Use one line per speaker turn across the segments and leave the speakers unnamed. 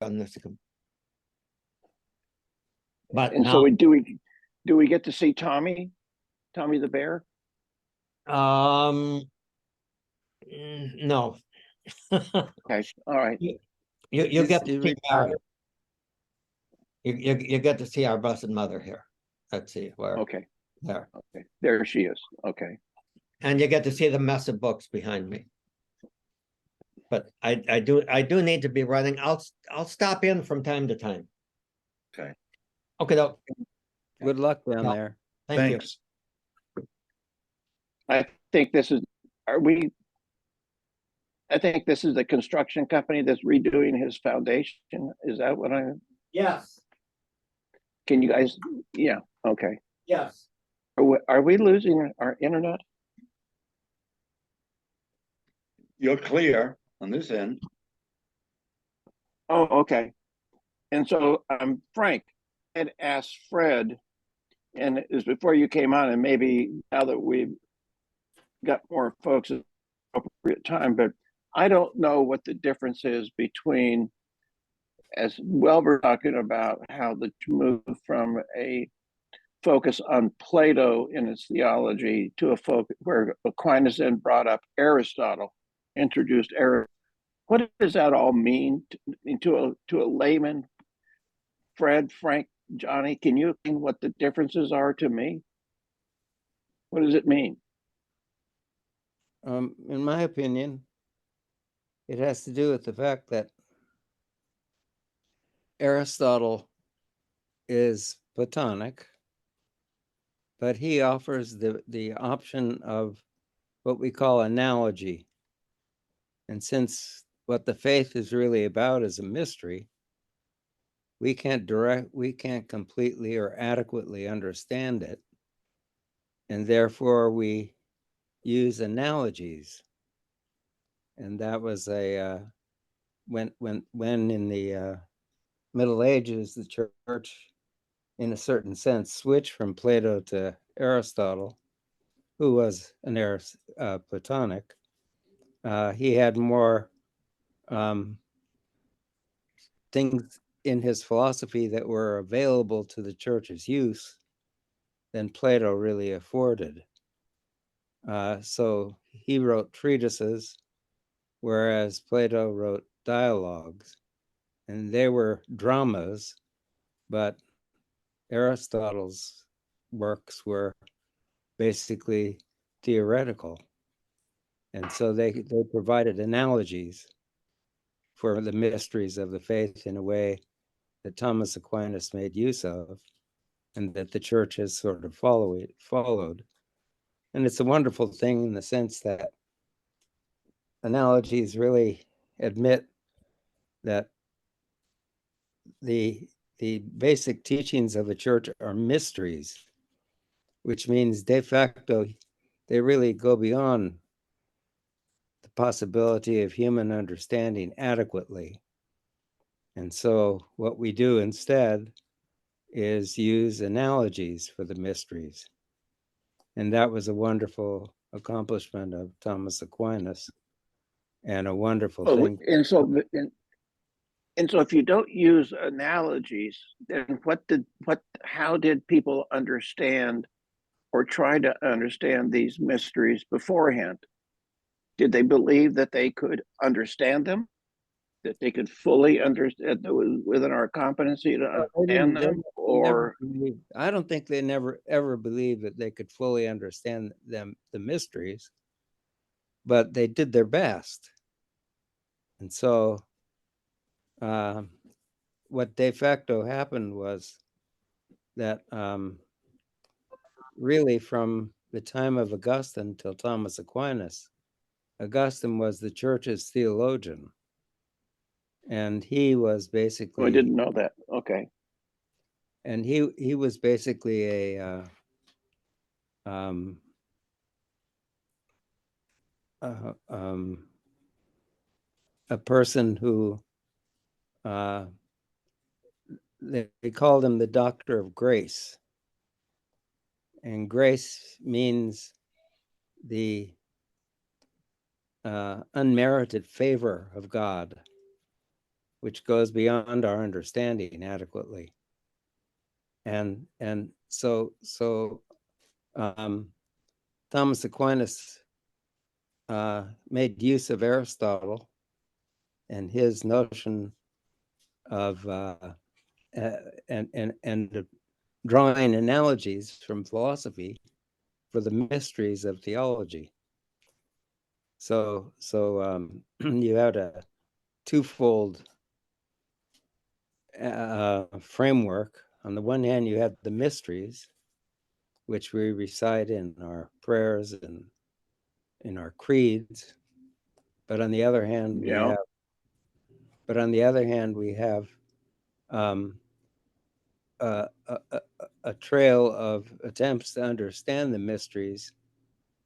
on this. But
And
now,
so do we get to see Tommy the bear?
no.
Okay, all right.
You get to see you get to see our Blessed Mother here. Let's see where
Okay,
there,
okay. There she is. Okay.
and you get to see the mess of books behind me. But I do need to be running. I'll stop in from time to time.
Okay.
Okay,
Good luck down there.
thank you.
Thanks.
I think this is, I think this is the construction company that's redoing his foundation. Is that what
Yes,
can you guys, yeah, okay.
yes.
Are we losing our internet?
You're clear on this end.
Oh, okay. And so Frank had asked Fred, and it was before you came on, and maybe now that we've got more folks at appropriate time, but I don't know what the difference is between, as well, we're talking about how the move from a focus on Plato in its theology to a focus where Aquinas then brought up Aristotle, introduced Aristotle. What does that all mean to a layman? Fred, Frank, Johnny, can you explain what the differences are to me? What does it mean?
In my opinion, it has to do with the fact that Aristotle is Platonic, but he offers the option of what we call analogy. And since what the faith is really about is a mystery, we can't completely or adequately understand it. And therefore we use analogies. And that was when in the Middle Ages, the church, in a certain sense, switched from Plato to Aristotle, who was an Platonic. He had more things in his philosophy that were available to the church's use than Plato really afforded. So he wrote treatises, whereas Plato wrote dialogues, and they were dramas, but Aristotle's works were basically theoretical. And so they provided analogies for the mysteries of the faith in a way that Thomas Aquinas made use of, and that the church has sort of followed. And it's a wonderful thing in the sense that analogies really admit that the basic teachings of the church are mysteries, which means de facto they really go beyond the possibility of human understanding adequately. And so what we do instead is use analogies for the mysteries. And that was a wonderful accomplishment of Thomas Aquinas, and a wonderful thing.
And so if you don't use analogies, then how did people understand or try to understand these mysteries beforehand? Did they believe that they could understand them, that they could fully understand, that was within our competency to understand them? Or
I don't think they never ever believed that they could fully understand the mysteries, but they did their best. And so what de facto happened was that really from the time of Augustine till Thomas Aquinas, Augustine was the church's theologian. And he was basically...
I didn't know that. Okay.
And he was basically a person who they called him the Doctor of Grace. And grace means the unmerited favor of God, which goes beyond our understanding adequately. And so Thomas Aquinas made use of Aristotle and his notion of and drawing analogies from philosophy for the mysteries of theology. So you had a twofold framework. On the one hand, you had the mysteries, which we recite in our prayers and in our creeds. But on the other hand, we have a trail of attempts to understand the mysteries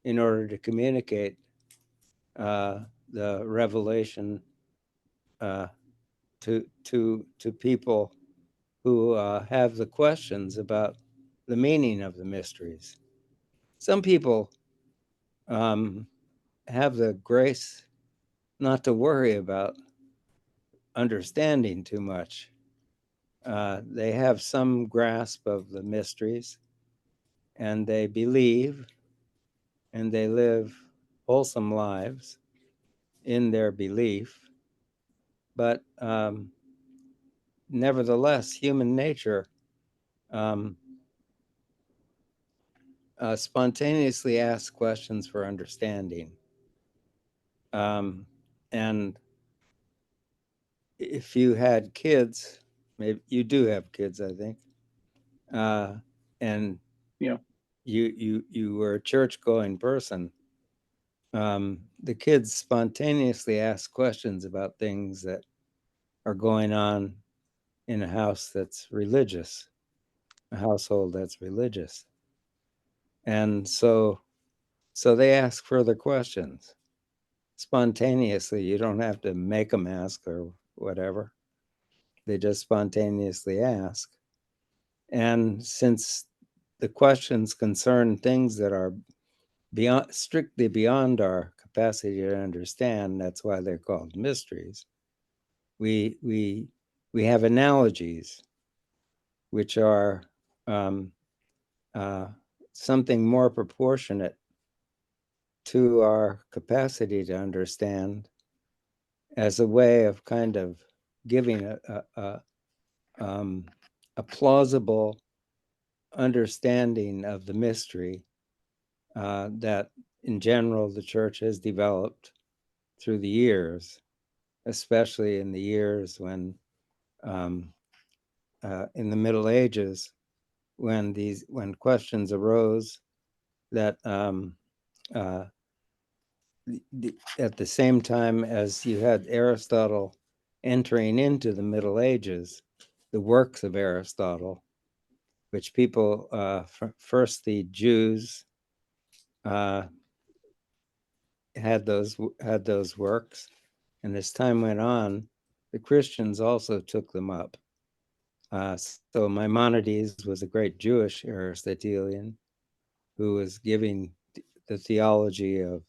in order to communicate the revelation to people who have the questions about the meaning of the mysteries. Some people have the grace not to worry about understanding too much. They have some grasp of the mysteries, and they believe, and they live wholesome lives in their belief. But nevertheless, human nature spontaneously asks questions for understanding. And if you had kids, maybe you do have kids, I think, and you were a church-going person, the kids spontaneously ask questions about things that are going on in a house that's religious, a household that's religious. And so they ask further questions spontaneously. You don't have to make them ask or whatever. They just spontaneously ask. And since the questions concern things that are strictly beyond our capacity to understand, that's why they're called mysteries. We have analogies, which are something more proportionate to our capacity to understand, as a way of kind of giving a plausible understanding of the mystery that in general the church has developed through the years, especially in the years when in the Middle Ages, when questions arose that at the same time as you had Aristotle entering into the Middle Ages, the works of Aristotle, which people, first the Jews had those works, and as time went on, the Christians also took them up. So Maimonides was a great Jewish Aristotelian who was giving the theology of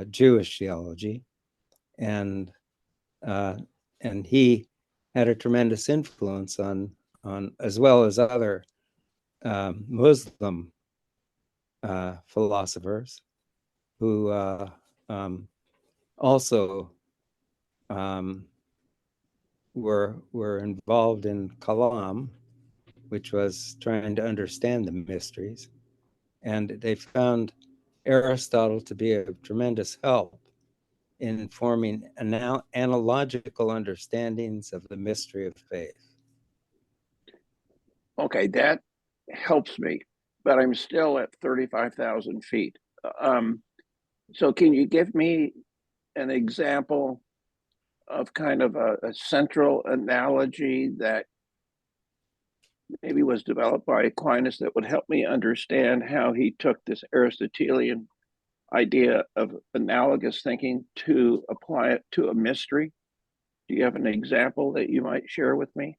Jewish theology, and he had a tremendous influence on as well as other Muslim philosophers who also were involved in Kalam, which was trying to understand the mysteries, and they found Aristotle to be a tremendous help in forming analogical understandings of the mystery of faith.
Okay, that helps me, but I'm still at 35,000 feet. So can you give me an example of kind of a central analogy that maybe was developed by Aquinas that would help me understand how he took this Aristotelian idea of analogous thinking to apply it to a mystery? Do you have an example that you might share with me?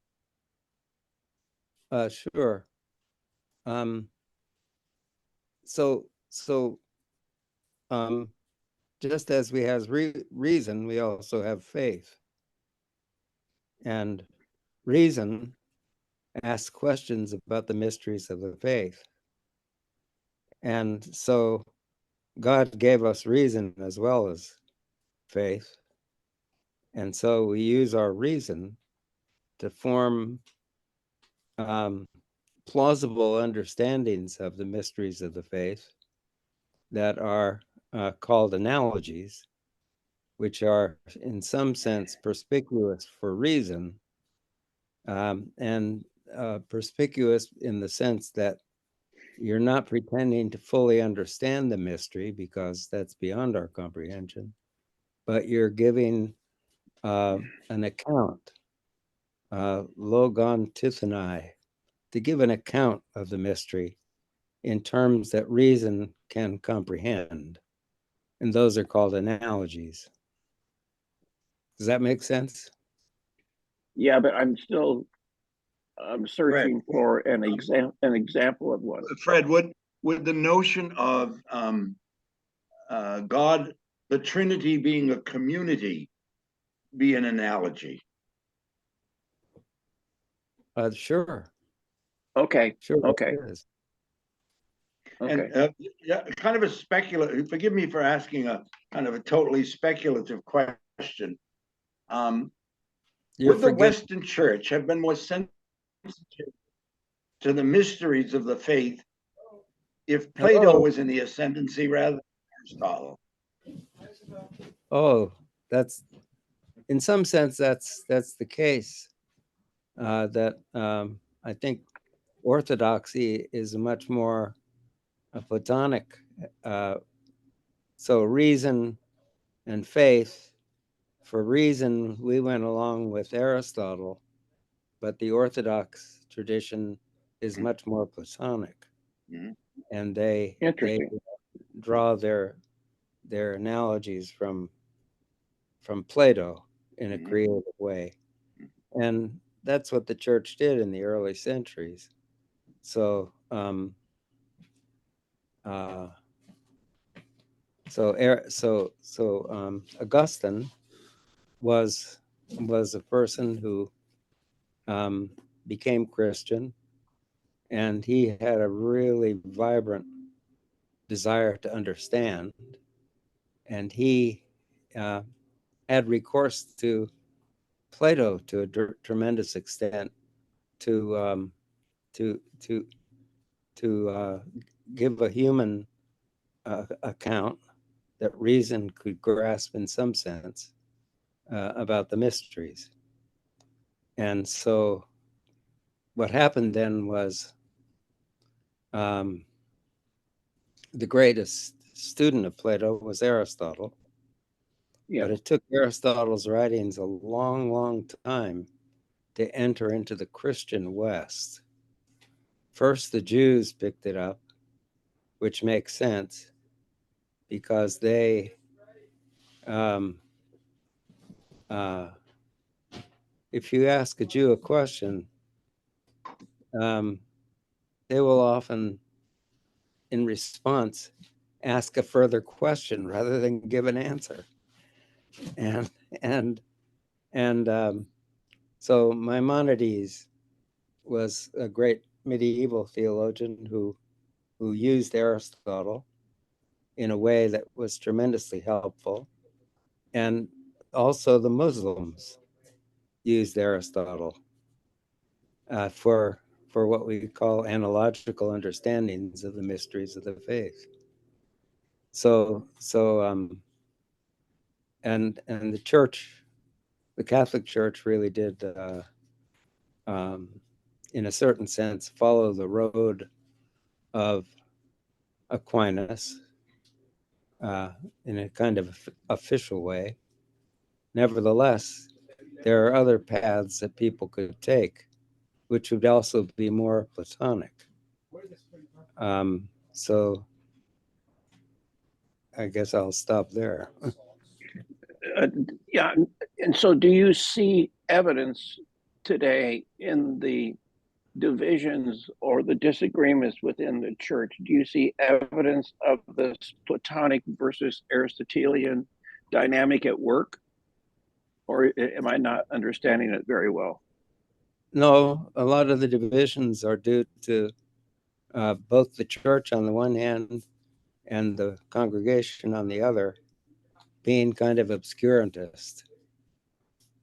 Sure. Just as we have reason, we also have faith. and reason asks questions about the mysteries of the faith. And so God gave us reason as well as faith. And so we use our reason to form plausible understandings of the mysteries of the faith that are called analogies, which are in some sense perspicuous for reason, and perspicuous in the sense that you're not pretending to fully understand the mystery because that's beyond our comprehension, but you're giving an account, logon tithonai, to give an account of the mystery in terms that reason can comprehend. And those are called analogies. Does that make sense?
Yeah, but I'm searching for an example of one.
Fred, would the notion of God, the Trinity being a community, be an analogy?
Sure.
Okay.
Sure.
Okay.
It is.
Okay.
And yeah, kind of a speculative, forgive me for asking a kind of a totally speculative question. Would the Western Church have been more sensitive to the mysteries of the faith if Plato was in the ascendancy rather than Aristotle?
Oh, that's in some sense that's the case. That I think orthodoxy is much more a Platonic. So reason and faith. For reason, we went along with Aristotle, but the Orthodox tradition is much more Platonic, and they draw their analogies from Plato in a creative way, and that's what the church did in the early centuries. So Augustine was a person who became Christian, and he had a really vibrant desire to understand, and he had recourse to Plato to a tremendous extent to give a human account that reason could grasp in some sense about the mysteries. And so what happened then was the greatest student of Plato was Aristotle. Yeah. But it took Aristotle's writings a long, long time to enter into the Christian West. First, the Jews picked it up, which makes sense because they if you ask a Jew a question, they will often, in response, ask a further question rather than give an answer. And so Maimonides was a great medieval theologian who used Aristotle in a way that was tremendously helpful. And also the Muslims used Aristotle for what we call analogical understandings of the mysteries of the faith. And the church, the Catholic Church, really did, in a certain sense, follow the road of Aquinas in a kind of official way. Nevertheless, there are other paths that people could take, which would also be more Platonic. So I guess I'll stop there.
Yeah. And so do you see evidence today in the divisions or the disagreements within the church? Do you see evidence of this Platonic versus Aristotelian dynamic at work? Or am I not understanding it very well?
No, a lot of the divisions are due to both the church on the one hand and the congregation on the other being kind of obscurantist.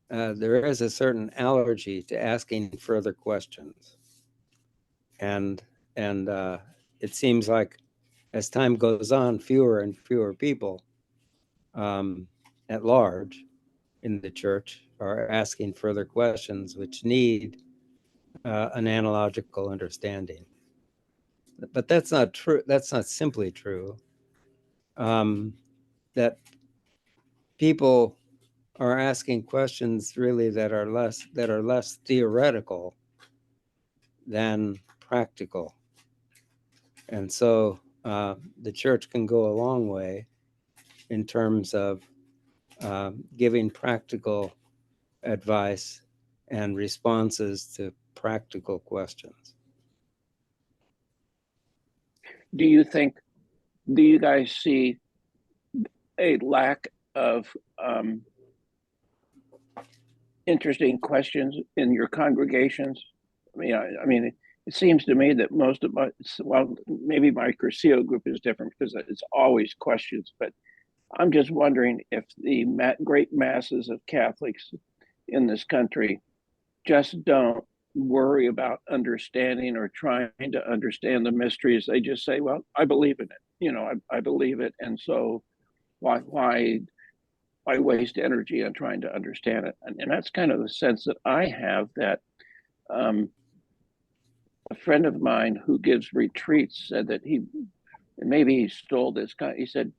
There is a certain allergy to asking further questions, and it seems like as time goes on, fewer and fewer people at large in the church are asking further questions, which need an analogical understanding. But that's not true. That's not simply true. That people are asking questions really that are less theoretical than practical, and so the church can go a long way in terms of giving practical advice and responses to practical questions.
Do you guys see a lack of interesting questions in your congregations? I mean, it seems to me that most of well, maybe my Curcio group is different because it's always questions, but I'm just wondering if the great masses of Catholics in this country just don't worry about understanding or trying to understand the mysteries. They just say, well, I believe in it. I believe it. And so why waste energy on trying to understand it? And that's kind of the sense that I have, that a friend of mine who gives retreats said that maybe he stole this guy. He said,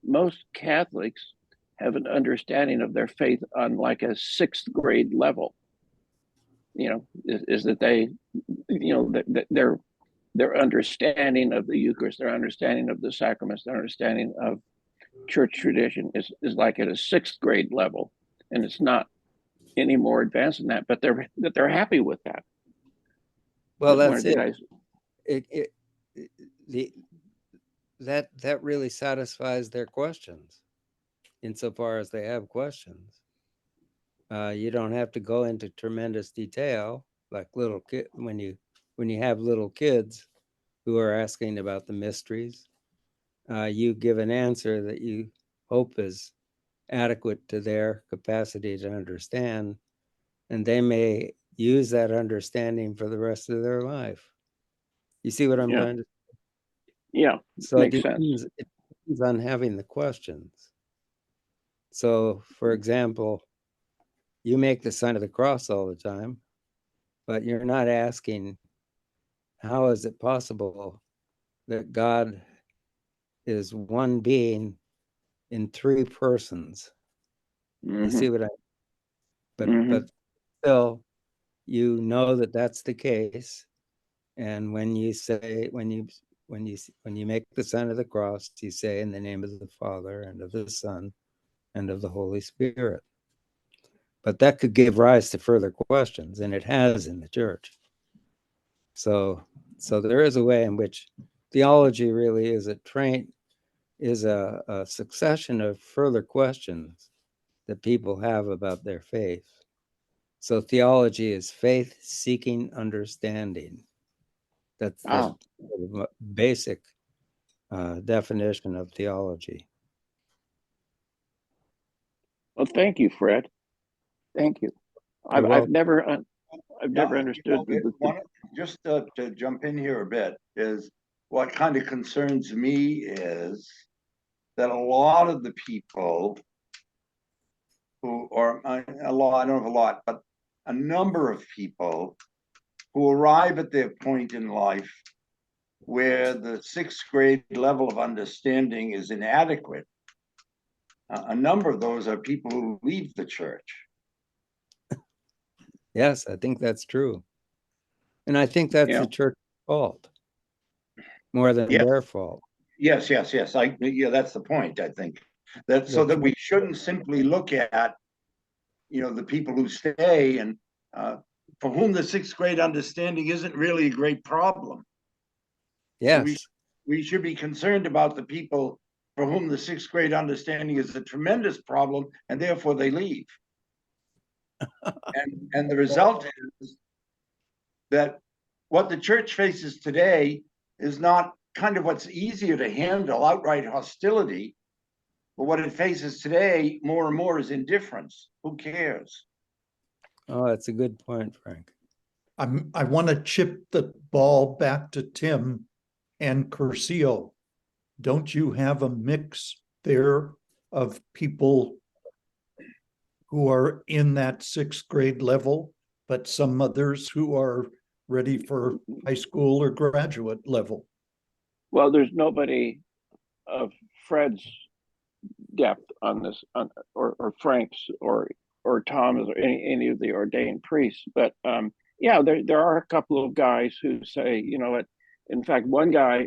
most Catholics have an understanding of their faith on like a sixth grade level. Is that they, that their understanding of the Eucharist, their understanding of the sacraments, their understanding of church tradition is like at a sixth grade level, and it's not any more advanced than that. But they're happy with that.
Well, that's it.
Guys.
That really satisfies their questions, insofar as they have questions. You don't have to go into tremendous detail like little kid when you have little kids who are asking about the mysteries. You give an answer that you hope is adequate to their capacity to understand, and they may use that understanding for the rest of their life. You see what I'm trying to say?
Yeah,
So
makes
it
sense.
depends on having the questions. So, for example, you make the sign of the cross all the time, but you're not asking, how is it possible that God is one being in three persons? You see what I? But still, you know that that's the case, and when you make the sign of the cross, you say, in the name of the Father and of the Son and of the Holy Spirit. But that could give rise to further questions, and it has in the church. So there is a way in which theology really is a succession of further questions that people have about their faith. So theology is faith seeking understanding. That's the basic definition of theology.
Well, thank you, Fred. Thank you. I've never understood.
Just to jump in here a bit, is what kind of concerns me is that a lot of the people who are a lot, I don't have a lot, but a number of people who arrive at their point in life where the sixth grade level of understanding is inadequate. A number of those are people who leave the church.
Yes, I think that's true. And I think that's the church's fault more than their fault.
Yes. That's the point, I think. That so that we shouldn't simply look at, the people who stay and for whom the sixth grade understanding isn't really a great problem.
Yes.
We should be concerned about the people for whom the sixth grade understanding is a tremendous problem, and therefore they leave. And the result is that what the church faces today is not kind of what's easier to handle, outright hostility, but what it faces today more and more is indifference. Who cares?
Oh, that's a good point, Frank.
I want to chip the ball back to Tim and Curcio. Don't you have a mix there of people who are in that sixth grade level, but some others who are ready for high school or graduate level?
Well, there's nobody of Fred's depth on this, or Frank's, or Tom's, or any of the ordained priests. But yeah, there are a couple of guys who say, you know what? In fact, one guy,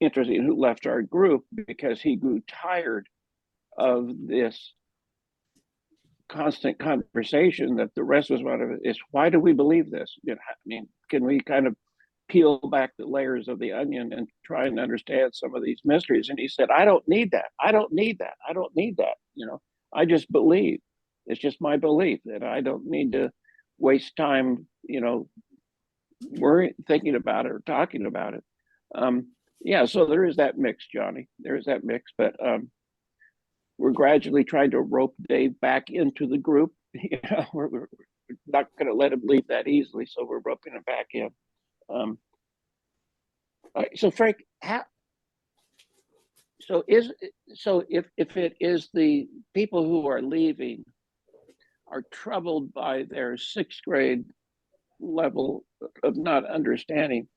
interesting, who left our group because he grew tired of this constant conversation that the rest of us wanted is, why do we believe this? You know, I mean, can we kind of peel back the layers of the onion and try and understand some of these mysteries? And he said, I don't need that. I don't need that. I don't need that. You know, I just believe. It's just my belief that I don't need to waste time, you know, worrying, thinking about it or talking about it. Yeah, so there is that mix, Johnny. There is that mix, but we're gradually trying to rope Dave back into the group. You know, we're not going to let him leave that easily, so we're roping him back in. So Frank, if it is the people who are leaving are troubled by their sixth grade level of not understanding,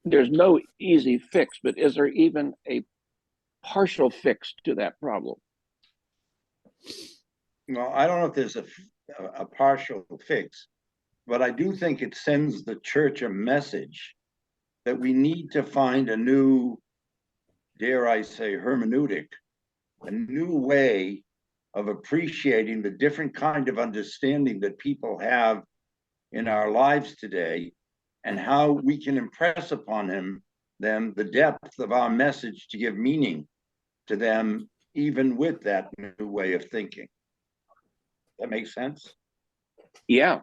there's no easy fix, but is there even a partial fix to that problem?
Well, I don't know if there's a partial fix, but I do think it sends the church a message that we need to find a new, dare I say, hermeneutic, a new way of appreciating the different kind of understanding that people have in our lives today, and how we can impress upon them the depth of our message to give meaning to them, even with that new way of thinking. That makes sense?
Yeah,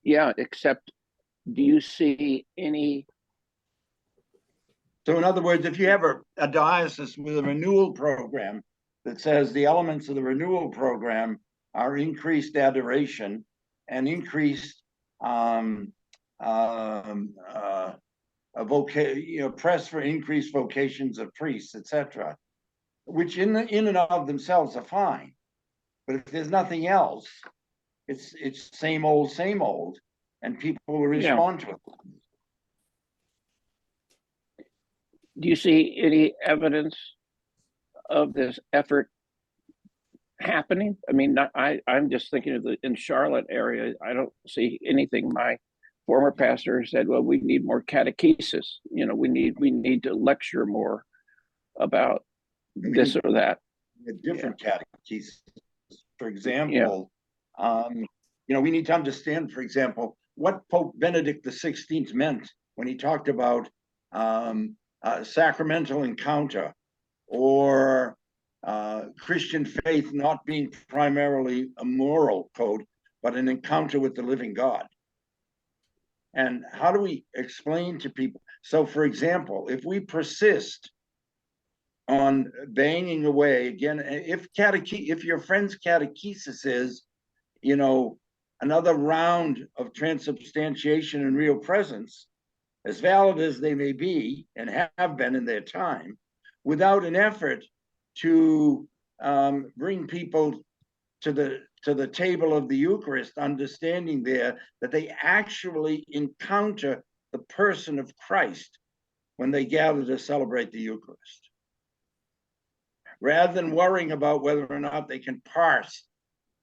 except do you see any?
So in other words, if you have a diocese with a renewal program that says the elements of the renewal program are increased adoration and increased press for increased vocations of priests, etc., which in and of themselves are fine. But if there's nothing else, it's same old, and people will respond to it.
Do you see any evidence of this effort happening? I mean, I'm just thinking of in Charlotte area, I don't see anything. My former pastor said, well, we need more catechesis. You know, we need to lecture more about this or that.
A different catechesis. For example, you know, we need to understand, for example, what Pope Benedict XVI meant when he talked about sacramental encounter, or Christian faith not being primarily a moral code, but an encounter with the living God. And how do we explain to people? So, for example, if we persist on banging away again, if your friend's catechesis is, you know, another round of transubstantiation and real presence, as valid as they may be and have been in their time, without an effort to bring people to the table of the Eucharist, understanding there that they actually encounter the person of Christ when they gather to celebrate the Eucharist, rather than worrying about whether or not they can parse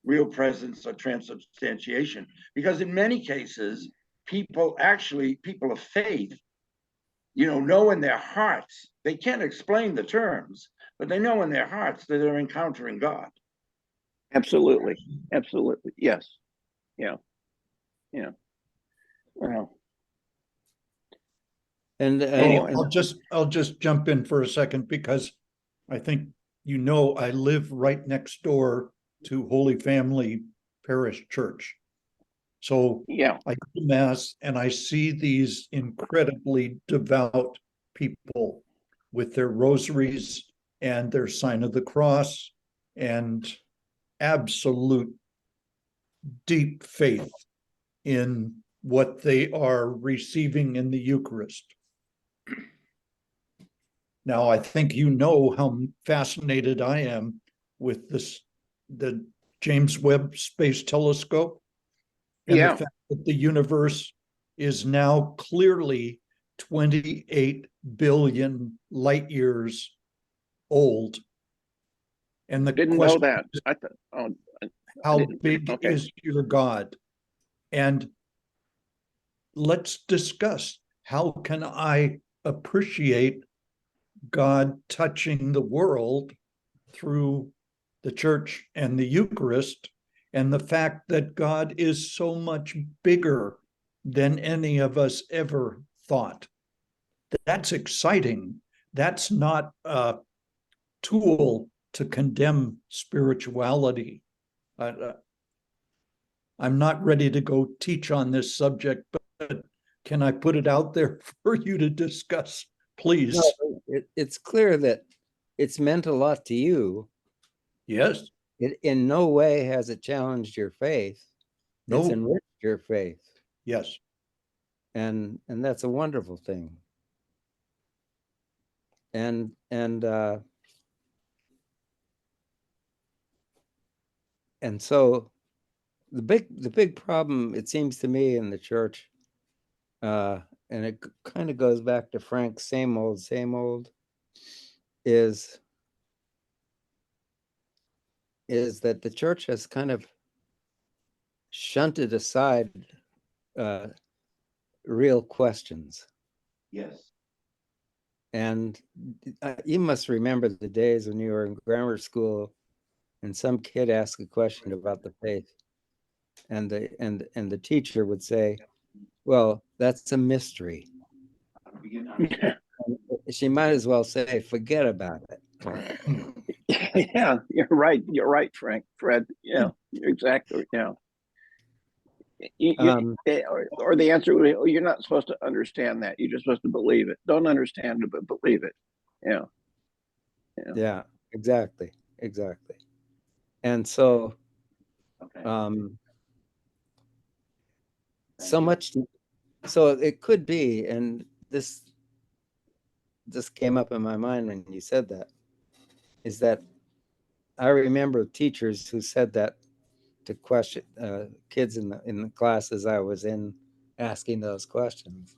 real presence or transubstantiation. Because in many cases, people of faith, you know in their hearts, they can't explain the terms, but they know in their hearts that they're encountering God.
Absolutely. Yes. Yeah. Well.
And
Anyway.
I'll just jump in for a second, because I think, you know, I live right next door to Holy Family Parish Church. So
Yeah,
I go to Mass and I see these incredibly devout people with their rosaries and their sign of the cross and absolute deep faith in what they are receiving in the Eucharist. Now, I think you know how fascinated I am with the James Webb Space Telescope and
yeah.
the fact that the universe is now clearly 28 billion light years old. And the
Didn't know
question
that.
is,
I thought, oh,
how
didn't-
big
okay.
is your God? And let's discuss, how can I appreciate God touching the world through the church and the Eucharist, and the fact that God is so much bigger than any of us ever thought. That's exciting. That's not a tool to condemn spirituality. I'm not ready to go teach on this subject, but can I put it out there for you to discuss, please?
No, it's clear that it's meant a lot to you.
Yes,
It in no way has it challenged your faith. It's
no,
enriched your faith,
yes.
and that's a wonderful thing. And so the big problem, it seems to me, in the church, and it kind of goes back to Frank's same old, is that the church has kind of shunted aside real questions.
Yes.
And you must remember the days when you were in grammar school and some kid asked a question about the faith, and the teacher would say, well, that's a mystery. She might as well say, forget about it.
Yeah, you're right. You're right, Fred. Yeah, you're exactly. Yeah. Or the answer would be, oh, you're not supposed to understand that. You're just supposed to believe it. Don't understand it, but believe it. Yeah.
Yeah, exactly. And so, so much, so it could be, and this came up in my mind when you said that, is that I remember teachers who said that to question kids in the classes I was in, asking those questions.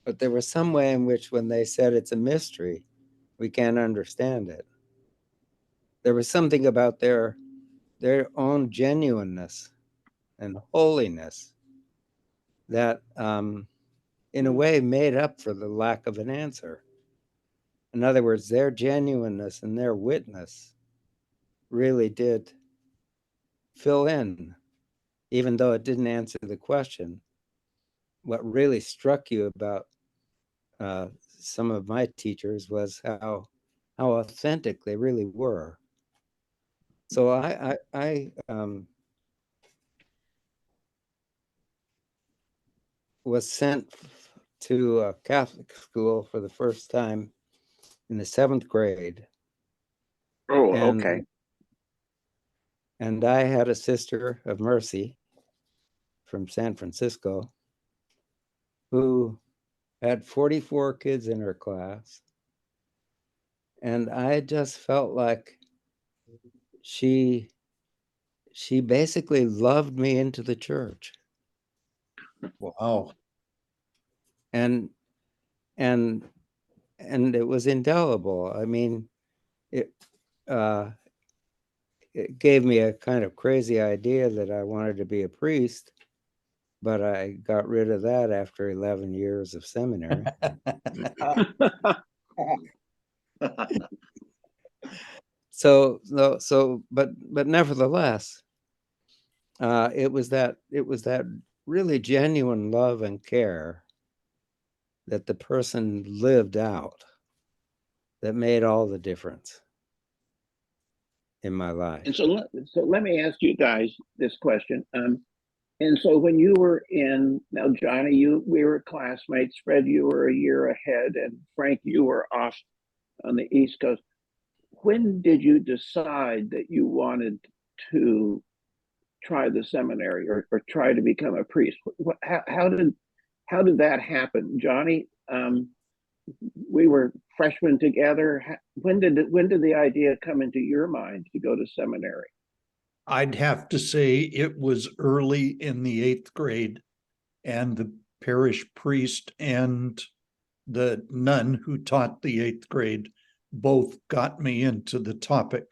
But there was some way in which, when they said it's a mystery, we can't understand it, there was something about their own genuineness and holiness that, in a way, made up for the lack of an answer. In other words, their genuineness and their witness really did fill in, even though it didn't answer the question. What really struck you about some of my teachers was how authentic they really were. So I was sent to a Catholic school for the first time in the 7th grade.
Oh,
And,
okay.
and I had a sister of mercy from San Francisco who had 44 kids in her class. And I just felt like she basically loved me into the church.
Wow.
And it was indelible. I mean, it gave me a kind of crazy idea that I wanted to be a priest, but I got rid of that after 11 years of seminary. But nevertheless, it was that really genuine love and care that the person lived out that made all the difference. in my life.
And so let me ask you guys this question. And so when you were now Johnny, we were classmates. Fred, you were a year ahead, and Frank, you were off on the East Coast. When did you decide that you wanted to try the seminary or try to become a priest? How did that happen, Johnny? We were freshmen together. When did the idea come into your mind to go to seminary?
I'd have to say it was early in the 8th grade, and the parish priest and the nun who taught the 8th grade both got me into the topic.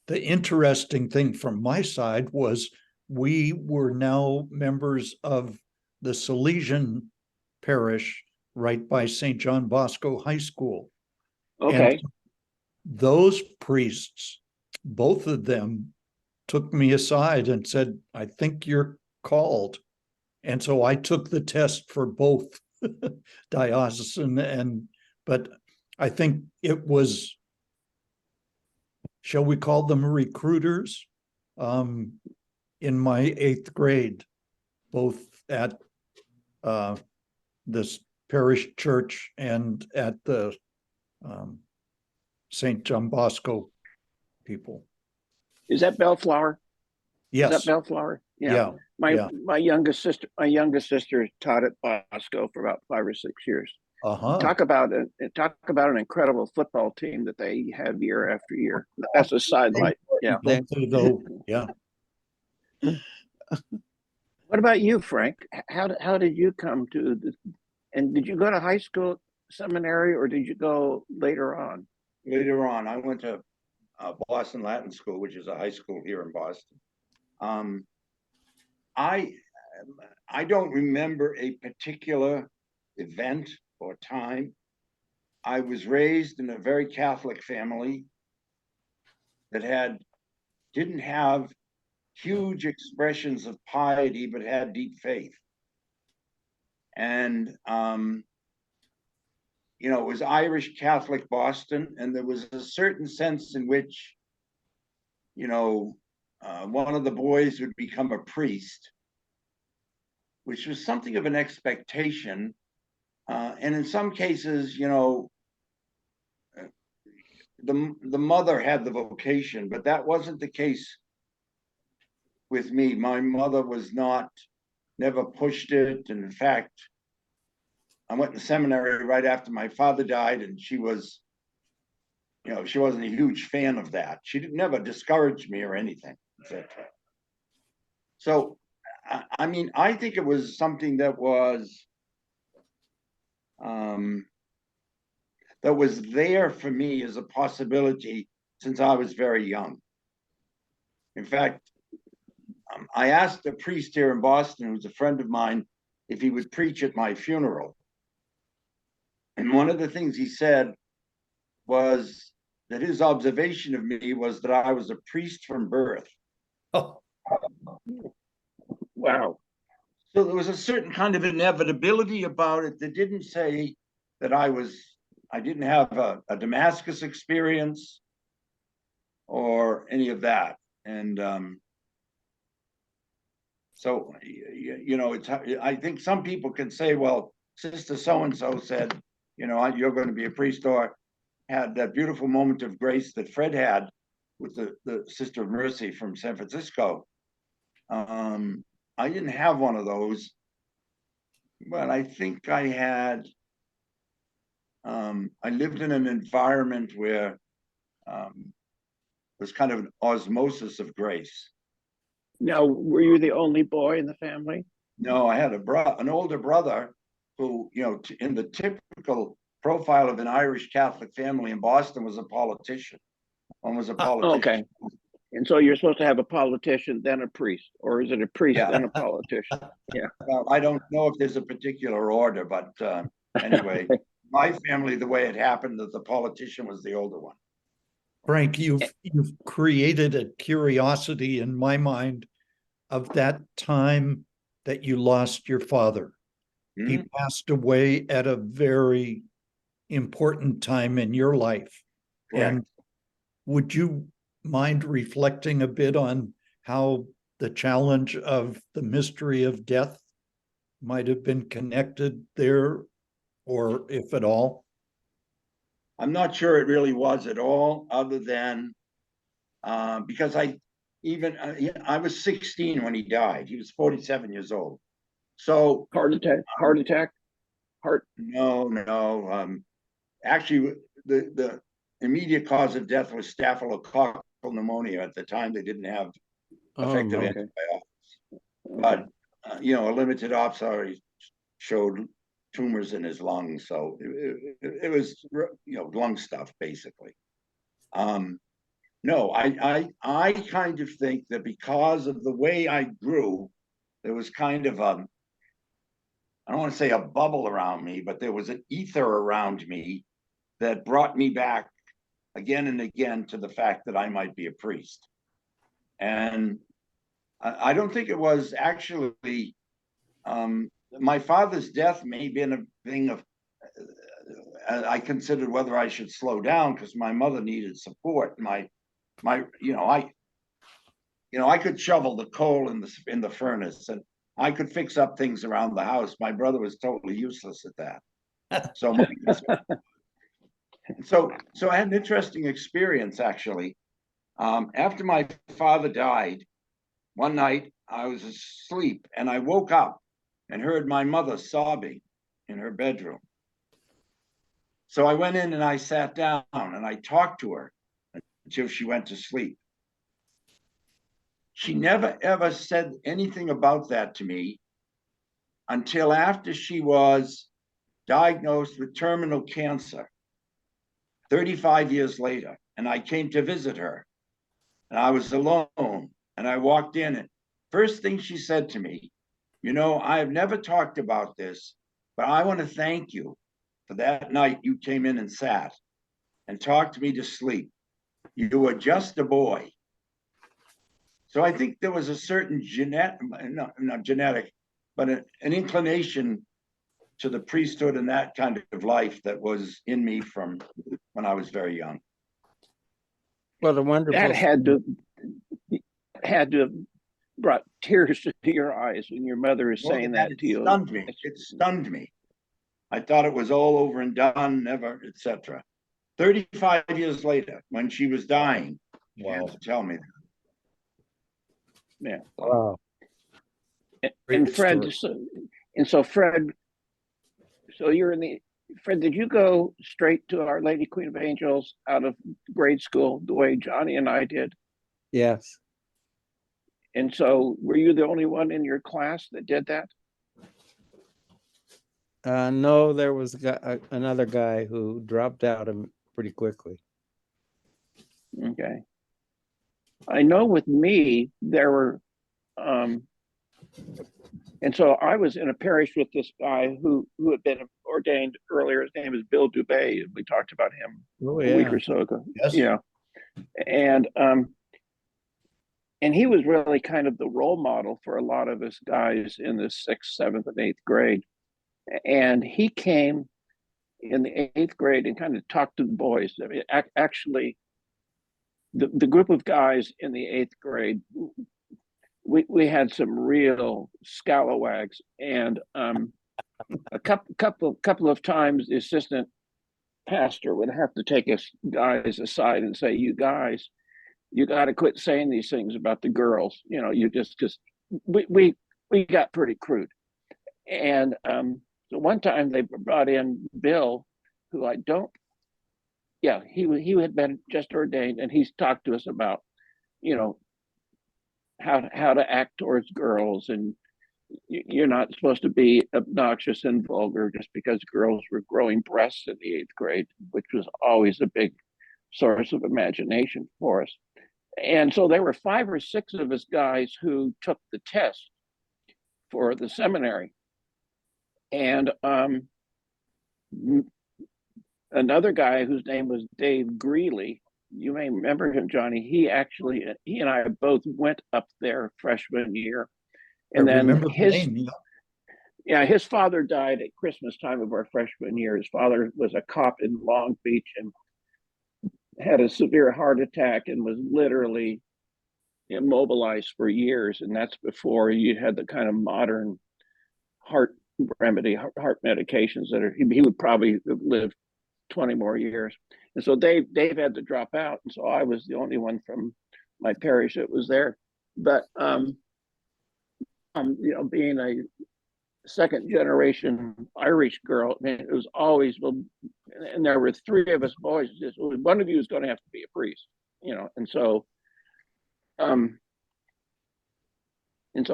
The interesting thing from my side was we were now members of the Salesian parish right by St. John Bosco High School.
Okay.
And those priests, both of them, took me aside and said, I think you're called. And so I took the test for both diocesan but I think it was, shall we call them recruiters, in my 8th grade, both at this parish church and at the St. John Bosco people.
Is that Bellflower?
Yes.
Is that Bellflower?
Yeah.
My youngest sister taught at Bosco for about 5 or 6 years.
Uh-huh.
Talk about an incredible football team that they have year after year. That's a sidelight. Yeah.
Don't they though? Yeah.
What about you, Frank? How did you come to this? And did you go to high school seminary or did you go later on?
Later on, I went to Boston Latin School, which is a high school here in Boston. I don't remember a particular event or time. I was raised in a very Catholic family that didn't have huge expressions of piety, but had deep faith. And it was Irish Catholic Boston, and there was a certain sense in which, one of the boys would become a priest, which was something of an expectation. And in some cases, the mother had the vocation, but that wasn't the case with me. My mother was never pushed it. And in fact, I went to seminary right after my father died, and she wasn't a huge fan of that. She never discouraged me or anything, etc. So, I think it was something that was there for me as a possibility since I was very young. In fact, I asked a priest here in Boston, who's a friend of mine, if he would preach at my funeral. And one of the things he said was that his observation of me was that I was a priest from birth.
Oh.
Wow.
So there was a certain kind of inevitability about it that didn't say that I didn't have a Damascus experience or any of that. And so, I think some people can say, well, Sister so-and-so said, you're going to be a priest, or had that beautiful moment of grace that Fred had with the Sister of Mercy from San Francisco. I didn't have one of those, but I think I had, I lived in an environment where was kind of an osmosis of grace.
Now, were you the only boy in the family?
No, I had an older brother who, in the typical profile of an Irish Catholic family in Boston, was a politician. One was a politician.
Okay. And so you're supposed to have a politician, then a priest, or is it a priest, then a politician? Yeah.
Well, I don't know if there's a particular order, but anyway, my family, the way it happened, that the politician was the older one.
Frank, you've created a curiosity in my mind of that time that you lost your father. Mm-hmm. He passed away at a very important time in your life. Correct. And would you mind reflecting a bit on how the challenge of the mystery of death might have been connected there, or if at all?
I'm not sure it really was at all, other than because I was 16 when he died. He was 47 years old. So
Heart attack, heart.
no. Actually, the immediate cause of death was staphylococcal pneumonia. At the time, they didn't have effective
no.
antibiotics. But a limited opsary showed tumors in his lungs, so it was lung stuff basically. No, I kind of think that because of the way I grew, there was kind of I don't want to say a bubble around me, but there was an ether around me that brought me back again and again to the fact that I might be a priest. And I don't think it was actually my father's death may have been a thing of I considered whether I should slow down because my mother needed support. I could shovel the coal in the furnace, and I could fix up things around the house. My brother was totally useless at that. So I had an interesting experience actually. After my father died, one night I was asleep and I woke up and heard my mother sobbing in her bedroom. So I went in and I sat down and I talked to her until she went to sleep. She never ever said anything about that to me until after she was diagnosed with terminal cancer 35 years later. And I came to visit her and I was alone and I walked in and first thing she said to me, I have never talked about this, but I want to thank you for that night you came in and sat and talked me to sleep. You were just a boy. So I think there was a certain not genetic, but an inclination to the priesthood and that kind of life that was in me from when I was very young.
What a wonderful.
That had to have brought tears to your eyes when your mother is saying that to you.
It stunned me. I thought it was all over and done, never, etc. 35 years later, when she was dying, she had to tell me that.
Yeah.
Wow.
And Fred, Fred, so Fred, did you go straight to Our Lady Queen of Angels out of grade school the way Johnny and I did?
Yes.
And so were you the only one in your class that did that?
No, there was another guy who dropped out pretty quickly.
Okay. I know with me, there were, and so I was in a parish with this guy who had been ordained earlier. His name is Bill Dubé. We talked about him a week or so ago.
Yes.
Yeah. And he was really kind of the role model for a lot of us guys in the 6th, 7th, and 8th grade. And he came in the 8th grade and kind of talked to the boys. I mean, actually, the group of guys in the 8th grade, we had some real scalawags, and a couple of times the assistant pastor would have to take us guys aside and say, "You guys, you got to quit saying these things about the girls. You just we got pretty crude." And so one time they brought in Bill, who he had been just ordained, and he's talked to us about, how to act towards girls, and you're not supposed to be obnoxious and vulgar just because girls were growing breasts in the 8th grade, which was always a big source of imagination for us. And so there were 5 or 6 of us guys who took the test for the seminary. And another guy whose name was Dave Greeley, you may remember him, Johnny. He and I both went up there freshman year. And then his father died at Christmas time of our freshman year. His father was a cop in Long Beach, and had a severe heart attack and was literally immobilized for years. And that's before you had the kind of modern heart remedy, heart medications that are, he would probably live 20 more years. And so Dave had to drop out. And so I was the only one from my parish that was there. But, you know, being a second generation Irish girl, I mean, it was always, well, and there were three of us boys, just one of you is going to have to be a priest, you know. And so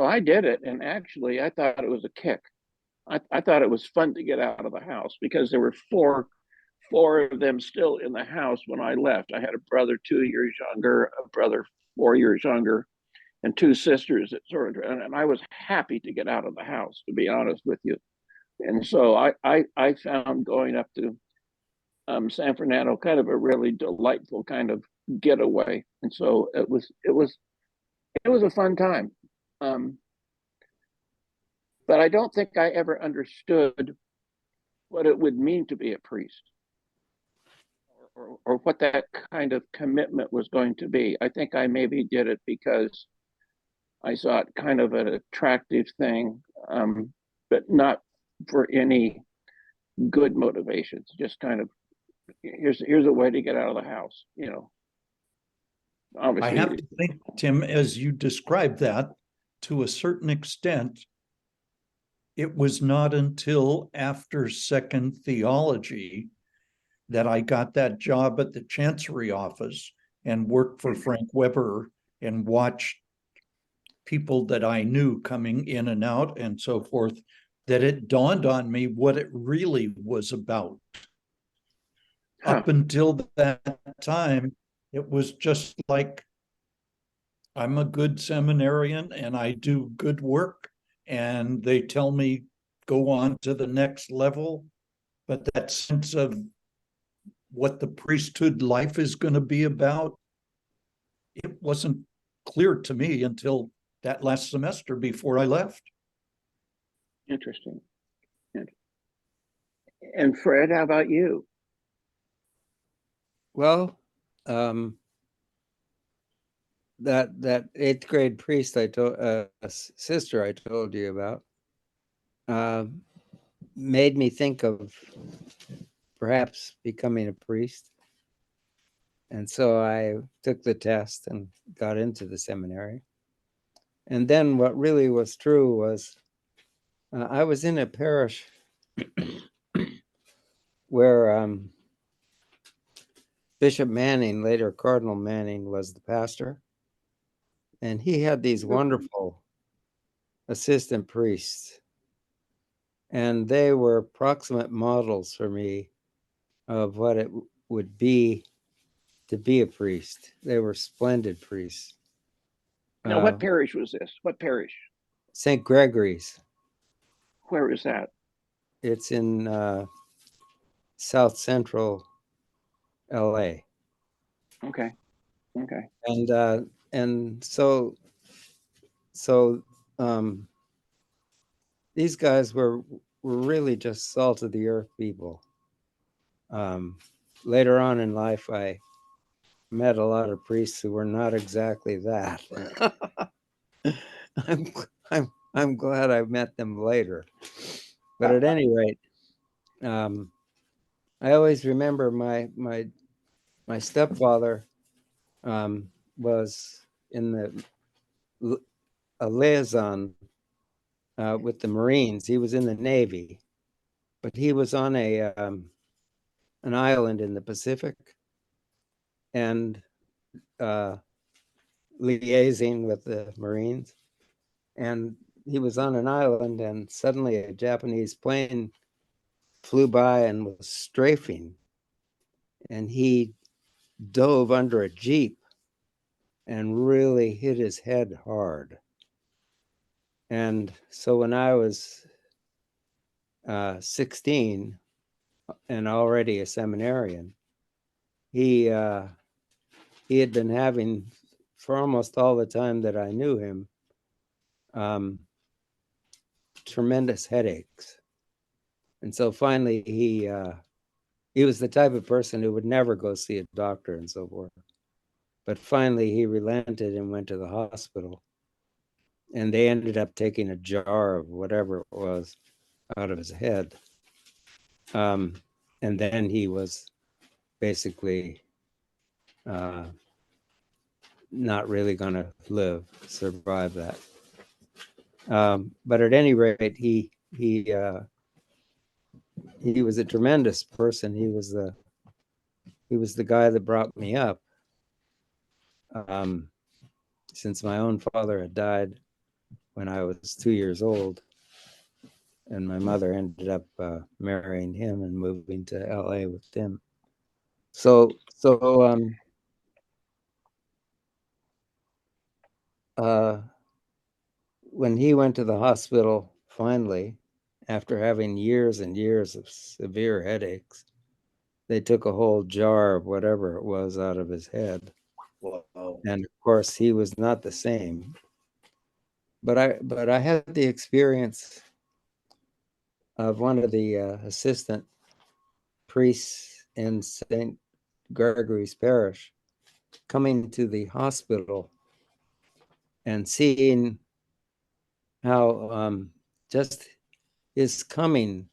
I did it. And actually, I thought it was a kick. I thought it was fun to get out of the house because there were four of them still in the house when I left. I had a brother 2 years younger, a brother 4 years younger, and two sisters that sort of, and I was happy to get out of the house, to be honest with you. And so I found going up to San Fernando kind of a really delightful kind of getaway. And so it was a fun time. But I don't think I ever understood what it would mean to be a priest, or what that kind of commitment was going to be. I think I maybe did it because I saw it kind of an attractive thing, but not for any good motivations. Just kind of, here's a way to get out of the house, you know. Obviously,
I have to think, Tim, as you described that, to a certain extent, it was not until after second theology that I got that job at the Chancery office and worked for Frank Weber and watched people that I knew coming in and out and so forth, that it dawned on me what it really was about. Up until that time, it was just like, I'm a good seminarian and I do good work, and they tell me go on to the next level. But that sense of what the priesthood life is going to be about, it wasn't clear to me until that last semester before I left.
Interesting. And Fred, how about you?
Well, that eighth grade priest I told, sister I told you about, made me think of perhaps becoming a priest. And so I took the test and got into the seminary. And then what really was true was I was in a parish where Bishop Manning, later Cardinal Manning, was the pastor. And he had these wonderful assistant priests. And they were proximate models for me of what it would be to be a priest. They were splendid priests.
Now, what parish was this? What parish?
St. Gregory's.
Where is that?
It's in South Central LA.
Okay.
And so these guys were really just salt of the earth people. Later on in life, I met a lot of priests who were not exactly that. I'm glad I met them later. But at any rate, I always remember my stepfather was in a liaison with the Marines. He was in the Navy, but he was on an island in the Pacific and liaising with the Marines. And he was on an island, and suddenly a Japanese plane flew by and was strafing. And he dove under a Jeep and really hit his head hard. And so when I was 16 and already a seminarian, he had been having, for almost all the time that I knew him, tremendous headaches. And so finally he he was the type of person who would never go see a doctor and so forth. But finally, he relented and went to the hospital. And they ended up taking a jar of whatever it was out of his head. And then he was basically not really going to survive that. But at any rate, he was a tremendous person. He was the guy that brought me up. Since my own father had died when I was 2 years old, and my mother ended up marrying him and moving to LA with him. So when he went to the hospital finally, after having years and years of severe headaches, they took a whole jar of whatever it was out of his head.
Wow.
And of course, he was not the same. But I had the experience of one of the assistant priests in St. Gregory's Parish coming to the hospital and seeing how just his coming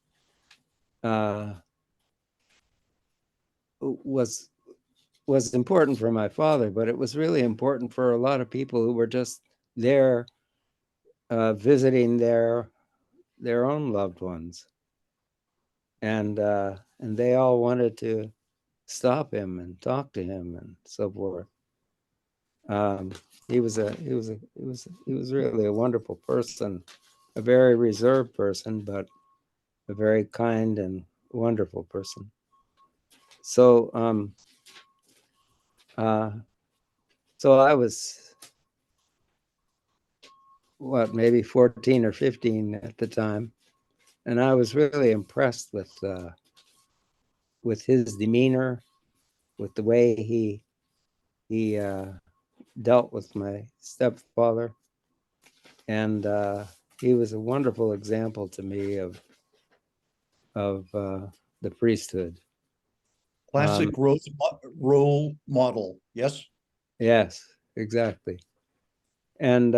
was important for my father, but it was really important for a lot of people who were just there visiting their own loved ones, and they all wanted to stop him and talk to him and so forth. He was really a wonderful person, a very reserved person, but a very kind and wonderful person. So so I was maybe 14 or 15 at the time, and I was really impressed with his demeanor, with the way he dealt with my stepfather, and he was a wonderful example to me of the priesthood.
Classic role model. Yes.
Yes, exactly. And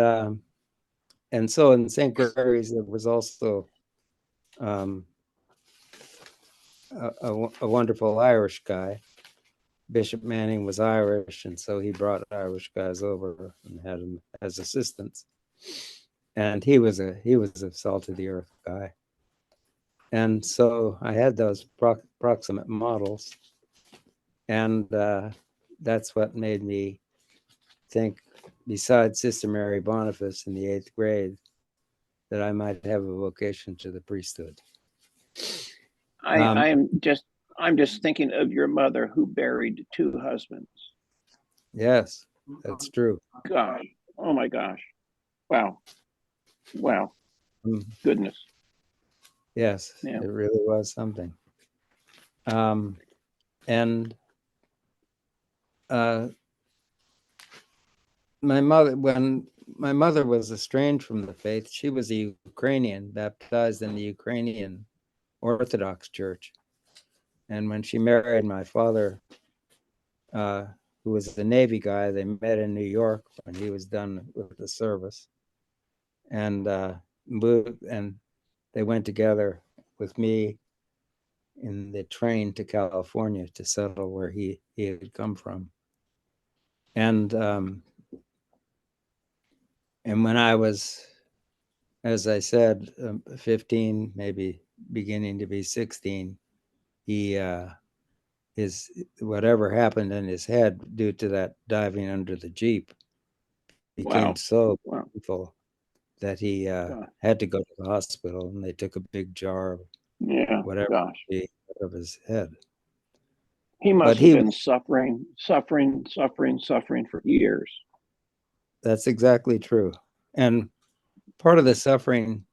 so in St. Gregory's, there was also a wonderful Irish guy. Bishop Manning was Irish, and so he brought Irish guys over and had them as assistants. And he was a salt of the earth guy. And so I had those proximate models, and that's what made me think, besides Sister Mary Boniface in the 8th grade, that I might have a vocation to the priesthood.
I'm just thinking of your mother who buried 2 husbands.
Yes, that's true.
God, oh my gosh, wow,
Mm,
goodness.
yes,
Yeah.
it really was something. And when my mother was estranged from the faith, she was a Ukrainian, baptized in the Ukrainian Orthodox Church. And when she married my father, who was the Navy guy, they met in New York when he was done with the service, and moved, and they went together with me in the train to California to settle where he had come from. And when I was, as I said, 15, maybe beginning to be 16, he his whatever happened in his head due to that diving under the Jeep became so painful that he had to go to the hospital, and they took a big jar of whatever out of his head.
He must have been suffering for years.
That's exactly true. And part of the suffering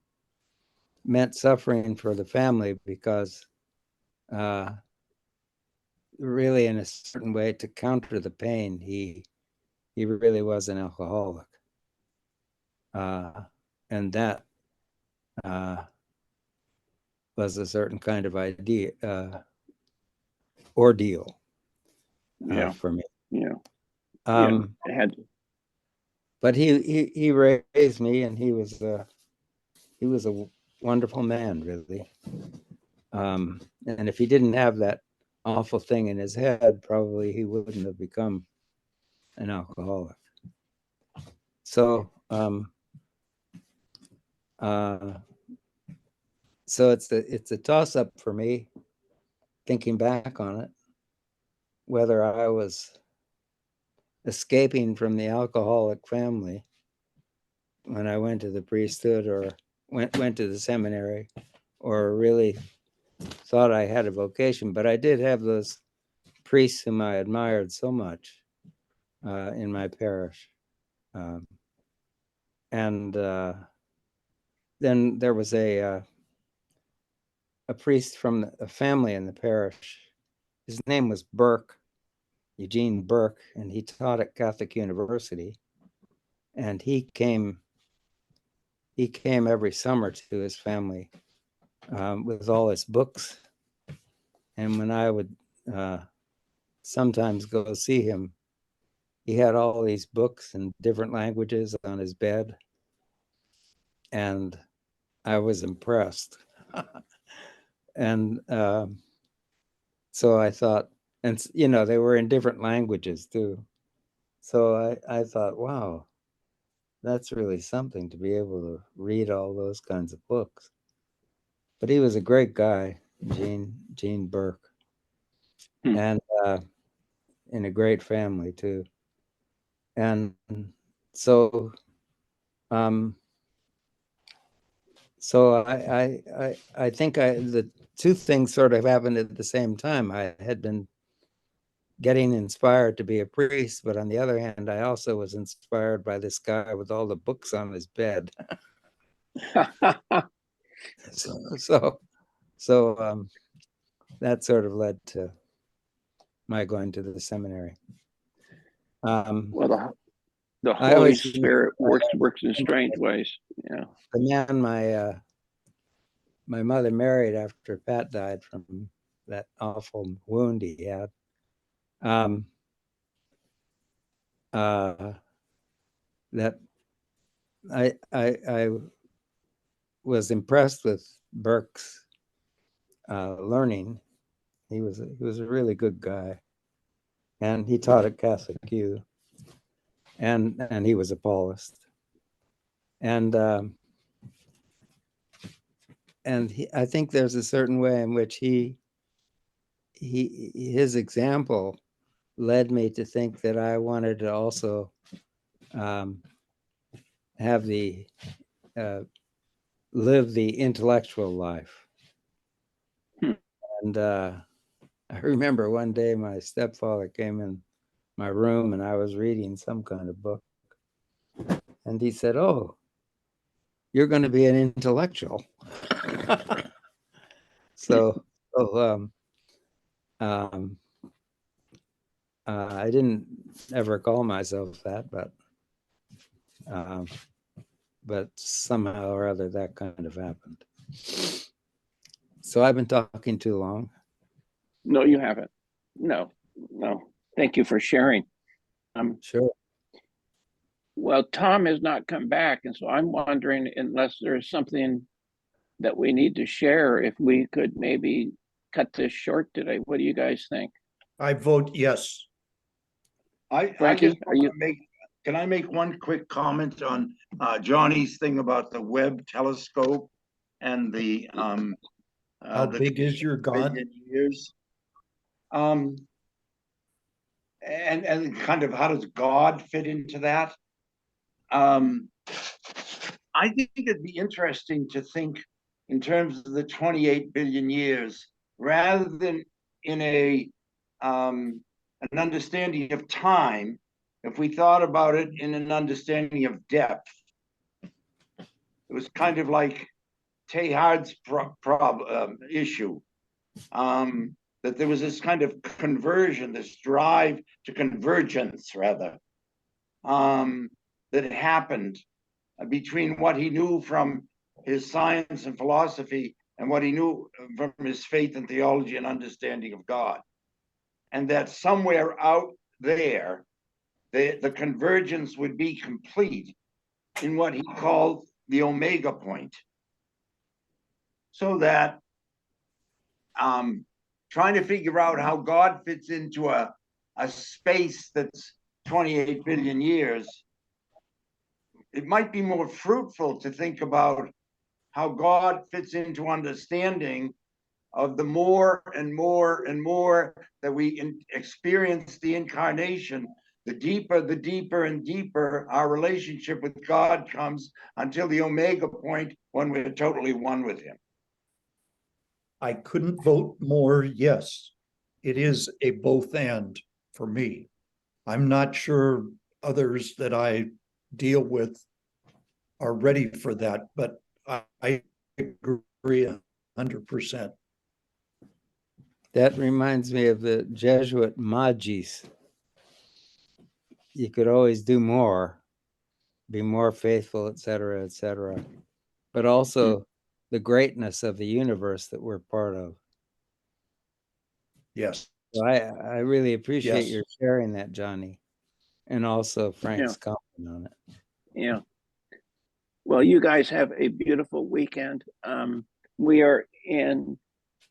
meant suffering for the family, because really, in a certain way, to counter the pain, he really was an alcoholic. And that was a certain kind of idea, ordeal
Yeah,
for me.
yeah,
Um,
it had.
but he raised me, and he was a wonderful man, really. And if he didn't have that awful thing in his head, probably he wouldn't have become an alcoholic. So, so it's a toss up for me, thinking back on it, whether I was escaping from the alcoholic family when I went to the priesthood or went to the seminary, or really thought I had a vocation. But I did have those priests whom I admired so much in my parish. And then there was a priest from a family in the parish. His name was Burke, Eugene Burke, and he taught at Catholic University. And he came every summer to his family with all his books. And when I would sometimes go see him, he had all these books in different languages on his bed. And I was impressed. And so I thought, and they were in different languages too. So I thought, wow, that's really something to be able to read all those kinds of books. But he was a great guy, Gene Burke, and in a great family too. And so, so I think the two things sort of happened at the same time. I had been getting inspired to be a priest, but on the other hand, I also was inspired by this guy with all the books on his bed. So that sort of led to my going to the seminary.
Well, the
I
Holy
always
Spirit works in strange ways. Yeah.
The man my mother married after Pat died from that awful wound he had. That I was impressed with Burke's learning. He was a really good guy, and he taught at Catholic U, and he was a Paulist, and I think there's a certain way in which his example led me to think that I wanted to also have the live the intellectual life. And I remember one day my stepfather came in my room and I was reading some kind of book, and he said, "Oh, you're going to be an intellectual." So I didn't ever call myself that, but somehow or other that kind of happened. So I've been talking too long.
No, you haven't. No. Thank you for sharing.
Sure.
Well, Tom has not come back, and so I'm wondering, unless there's something that we need to share, if we could maybe cut this short today. What do you guys think?
I vote yes.
I
Frankie,
just want to can I make one quick comment on Johnny's thing about the Webb telescope and the
How big is your God?
billion years? And kind of how does God fit into that? I think it'd be interesting to think in terms of the 28 billion years, rather than in an understanding of time. If we thought about it in an understanding of depth, it was kind of like Teilhard's issue, that there was this kind of conversion, this drive to convergence, rather, that happened between what he knew from his science and philosophy and what he knew from his faith and theology and understanding of God. and that somewhere out there, the convergence would be complete in what he called the omega point. So that trying to figure out how God fits into a space that's 28 billion years, it might be more fruitful to think about how God fits into understanding of the more and more and more that we experience the incarnation, the deeper and deeper our relationship with God comes until the omega point when we're totally one with him.
I couldn't vote more yes. It is a both and for me. I'm not sure others that I deal with are ready for that, but I agree 100%.
That reminds me of the Jesuit Magis. You could always do more, be more faithful, etc., etc. But also the greatness of the universe that we're part of.
Yes.
So I really appreciate
Yes.
your sharing that, Johnny, and also Frank's comment on it.
Yeah. Well, you guys have a beautiful weekend. We are in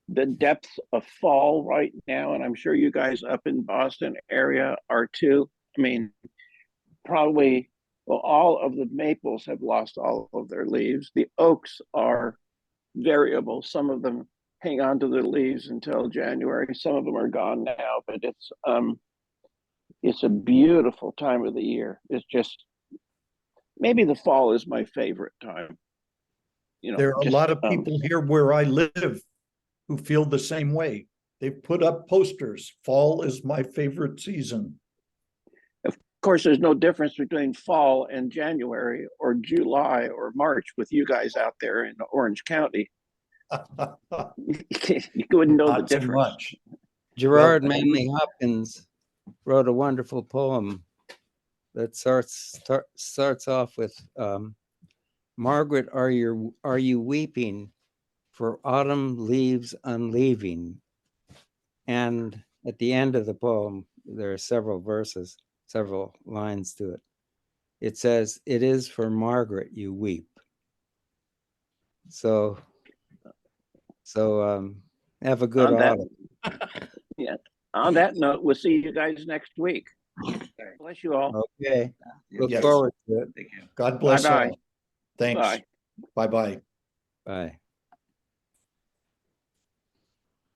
the depths of fall right now, and I'm sure you guys up in Boston area are too. I mean, probably, well, all of the maples have lost all of their leaves. The oaks are variable. Some of them hang on to their leaves until January. Some of them are gone now, but it's a beautiful time of the year. It's just, maybe the fall is my favorite time. You know,
There are a
just,
lot of people here where I live who feel the same way. They've put up posters. Fall is my favorite season.
Of course, there's no difference between fall and January or July or March with you guys out there in Orange County. You wouldn't know the
Not so
difference.
much.
Gerard
Well,
Manley Hopkins wrote a wonderful poem that starts off with Margaret, are you weeping for autumn leaves unleaving? And at the end of the poem, there are several verses, several lines to it. It says, "It is for Margaret you weep." So have a good autumn.
Yeah. On that note, we'll see you guys next week. Bless you all.
Okay. Look
Yes.
forward to it.
God bless
Bye-bye.
all. Thanks.
Bye.
Bye-bye.
Bye.